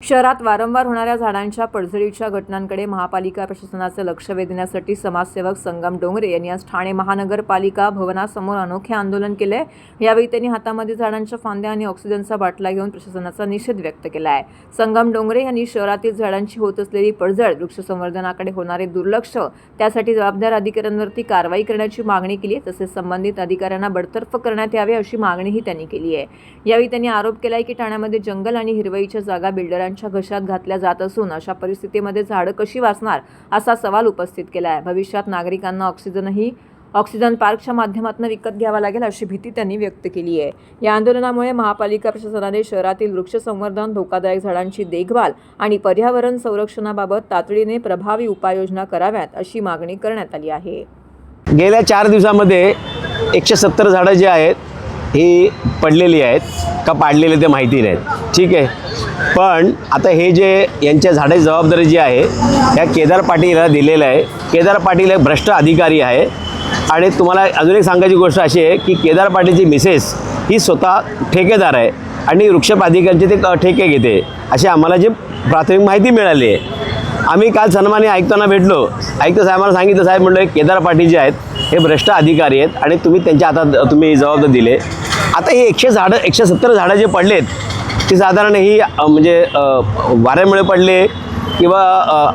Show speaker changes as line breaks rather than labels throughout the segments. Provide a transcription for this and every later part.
शहरात वारंवार होणाऱ्या झाडांच्या पडझडीच्या घटनांकडे महापालिका प्रशासनाचे लक्ष वेधण्यासाठी समाजसेवक संगम डोंगरे यांनी आज ठाणे महानगरपालिका भवनासमोर अनोखे आंदोलन केले। यावेळी त्यांनी हातामध्ये झाडांच्या फांद्या आणि ऑक्सिजनचा बाटला घेऊन प्रशासनाचा निषेध व्यक्त केला आहे। संगम डोंगरे यांनी शहरातील झाडांची होत असलेली पडझड, वृक्ष संवर्धनाकडे होणारे दुर्लक्ष, त्यासाठी जबाबदार अधिकाऱ्यांवरती कारवाई करण्याची मागणी केली आहे। तसेच संबंधित अधिकाऱ्यांना बडतर्फ करण्यात यावे अशी मागणीही त्यांनी केली आहे। यावेळी त्यांनी आरोप केला की ठाण्यामध्ये जंगल आणि हिरवळीच्या जागा बिल्डरांच्या घशात घातल्या जात असून अशा परिस्थितीमध्ये झाडं कशी वाचणार असा सवाल उपस्थित केला आहे। भविष्यात नागरिकांना ऑक्सिजन पार्कच्या माध्यमातून विकत घ्यावा लागेल अशी भीती त्यांनी व्यक्त केली आहे। या आंदोलनामुळे महापालिका प्रशासनाने शहरातील वृक्ष संवर्धन, धोकादायक झाडांची देखभाल आणि पर्यावरण संरक्षणाबाबत तातडीने प्रभावी उपाययोजना कराव्यात अशी मागणी करण्यात आली आहे।
गेल्या 4 दिवसामध्ये 170 झाडं जी आहेत ही पडलेली आहेत का पाडलेले ते माहिती नाहीत, ठीक आहे। पण आता हे जे यांच्या झाडाची जबाबदारी जी आहे ह्या केदार पाटील याला दिलेलं आहे। केदार पाटील एक भ्रष्ट अधिकारी आहे आणि तुम्हाला अजून एक सांगायची गोष्ट अशी आहे की केदार पाटीलची मिसेस ही स्वतः ठेकेदार आहे आणि वृक्ष प्राधिकरणचे ते ठेके घेते अशी आम्हाला जी प्राथमिक माहिती मिळाली आहे। आम्ही काल सन्माननीय आयुक्तांना भेटलो, आयुक्त साहेबांना सांगितलं, साहेब म्हणलं केदार पाटील जे आहेत हे भ्रष्ट अधिकारी आहेत आणि तुम्ही त्यांच्या हातात जबाबदारी दिले। आता हे 170 झाडं जे पडलेत ते साधारण ही म्हणजे वाऱ्यामुळे पडले किंवा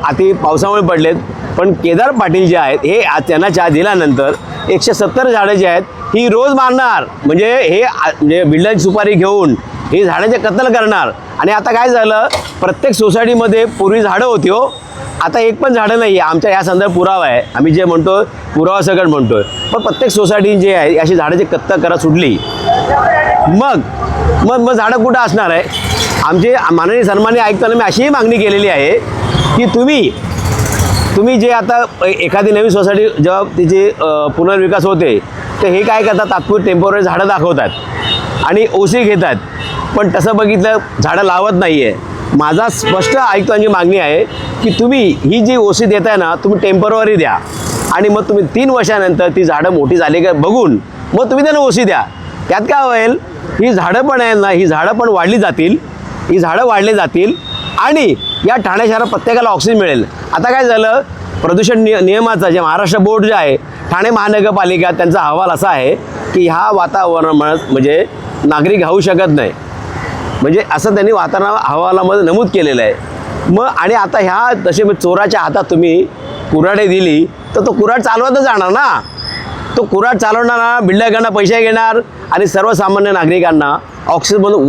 अति पावसामुळे पडलेत, पण केदार पाटील जे आहेत हे त्यांना चहा दिल्यानंतर 170 झाडं जी आहेत ही रोज मारणार, म्हणजे हे म्हणजे बिल्डरची सुपारी घेऊन ही झाडांचे कत्तल करणार। आणि आता काय झालं, प्रत्येक सोसायटीमध्ये पूर्वी झाडं होती हो, आता एक पण झाडं नाही आहे। आमच्या या संदर्भात पुरावा आहे, आम्ही जे म्हणतो पुरावा सकट म्हणतोय, पण प्रत्येक सोसायटी जे आहे अशी झाडाची कत्तल करा सुटली, मग झाडं कुठं असणार आहे। आमचे माननीय सन्माननीय आयुक्तांना मी अशीही मागणी केलेली आहे की तुम्ही जे आता एखादी नवीन सोसायटी जेव्हा तिची पुनर्विकास होते तर हे काय करतात, तात्पुरती टेम्पोररी झाडं दाखवतात आणि ओसी घेतात, पण तसं बघितलं झाडं लावत नाही आहे। माझा स्पष्ट आयुक्तांची मागणी आहे की तुम्ही ही जी ओसी देताय ना, तुम्ही टेम्पररी द्या आणि मग तुम्ही 3 वर्षानंतर ती झाडं मोठी झाली का बघून मग तुम्ही त्यांना ओसी द्या। त्यात काय होईल, ही झाडं पण आहेत ना, ही झाडं पण वाढली जातील आणि या ठाणे शहरात प्रत्येकाला ऑक्सिजन मिळेल। आता काय झालं, प्रदूषण नियमाचा जे महाराष्ट्र बोर्ड जे आहे, ठाणे महानगरपालिका, त्यांचा अहवाल असा आहे की ह्या वातावरणात म्हणजे नागरिक राहू शकत नाही, म्हणजे असं त्यांनी वातावरण अहवालामध्ये नमूद केलेलं आहे। मग आणि आता ह्या तसे चोराच्या हातात तुम्ही कुऱ्हाडी दिली तर तो कुऱ्हाड चालवतच जाणार ना, तो कुऱ्हाड चालवणारा बिल्डरकडनं पैसे घेणार आणि सर्वसामान्य नागरिकांना ऑक्सिजनमधून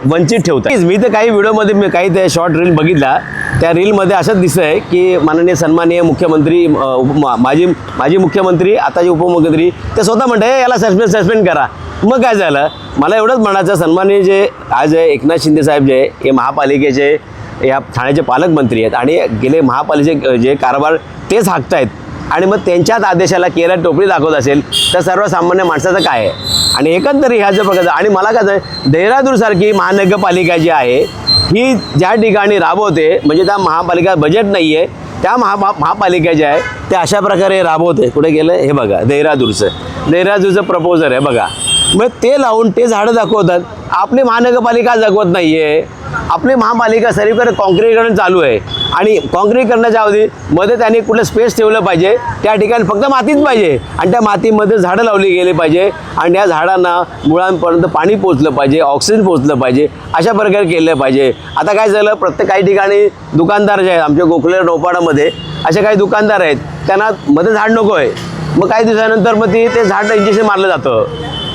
वंचित ठेवतात। मी तर काही व्हिडिओमध्ये मी काही ते शॉर्ट रील बघितला, त्या रीलमध्ये असंच दिसतं आहे की माननीय सन्माननीय मुख्यमंत्री, माजी मुख्यमंत्री, आताचे उपमुख्यमंत्री ते स्वतः म्हणते याला सस्पेंड करा। मग काय झालं, मला एवढंच म्हणायचं, सन्माननीय जे आज एकनाथ शिंदे साहेब जे हे महापालिकेचे या ठाण्याचे पालकमंत्री आहेत आणि गेले महापालिकेचे जे कारभार तेच हाकतायत आणि मग त्यांच्याच आदेशाला केला टोपली दाखवत असेल तर सर्वसामान्य माणसाचं काय आहे। आणि एकंदरीत ह्या जर प्रकार आणि मला काय देहरादूनसारखी महानगरपालिका जी आहे ही ज्या ठिकाणी राबवते, म्हणजे त्या महापालिका बजेट नाही आहे, त्या महापालिका ज्या आहे त्या अशा प्रकारे राबवते। कुठे गेलं हे बघा, देहरादूनचं प्रपोजर आहे बघा, मग ते लावून ते झाडं दाखवतात। आपली महानगरपालिका जगवत नाही आहे, आपली महापालिका सर्वीकडे काँक्रीटीकरण चालू आहे आणि काँक्रीटीकरणाच्या मध्ये त्यांनी कुठलं स्पेस ठेवलं पाहिजे, त्या ठिकाणी फक्त मातीच पाहिजे आणि त्या मातीमध्ये झाडं लावली गेली पाहिजे आणि या झाडांना मुळांपर्यंत पाणी पोचलं पाहिजे, ऑक्सिजन पोचलं पाहिजे, अशा प्रकारे केलं पाहिजे। आता काय झालं, प्रत्येक काही ठिकाणी दुकानदार जे आहेत आमच्या गोखले नौपाडामध्ये असे काही दुकानदार आहेत, त्यांना मध्ये झाड नको आहे, मग काही दिवसानंतर मग ते झाड इंजेक्शन मारलं जातं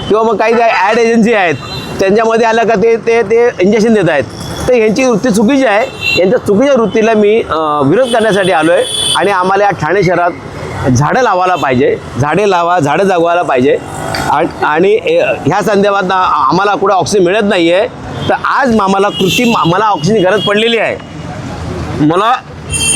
किंवा मग काही ॲड एजन्सी आहेत त्यांच्यामध्ये आलं का ते इंजेक्शन देत आहेत। तर यांची वृत्ती चुकीची आहे, यांच्या चुकीच्या वृत्तीला मी विरोध करण्यासाठी आलो आहे आणि आम्हाला या ठाणे शहरात झाडं लावायला पाहिजे, झाडं जगवायला पाहिजे आणि ह्या संदर्भात आम्हाला कुठं ऑक्सिजन मिळत नाही आहे, तर आज मला ऑक्सिजनची गरज पडलेली आहे,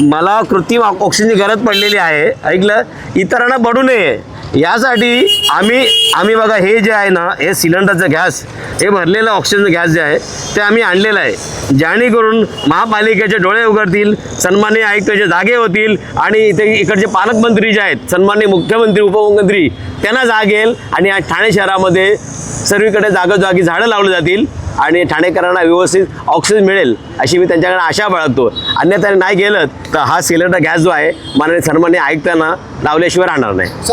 मला कृत्रिम ऑक्सिजनची गरज पडलेली आहे, ऐकलं, इतरांना पडू नये यासाठी आम्ही बघा हे जे आहे ना, हे सिलेंडरचं गॅस, हे भरलेलं ऑक्सिजन गॅस जे आहे ते आम्ही आणलेलं आहे, जेणेकरून महापालिकेचे डोळे उघडतील, सन्माननीय आयुक्ताचे जागे होतील आणि इकडचे पालकमंत्री जे आहेत, सन्माननीय मुख्यमंत्री, उपमुख्यमंत्री त्यांना जागेल आणि ठाणे शहरामध्ये सर्वीकडे जागोजागी झाडं लावली जातील आणि ठाणेकरांना व्यवस्थित ऑक्सिजन मिळेल अशी मी त्यांच्याकडे आशा बाळगतो. अन्यथा नाही गेलं तर हा सिलेंडर गॅस जो आहे माननीय सन्माननीय आयुक्तांना लावल्याशिवाय राहणार नाही.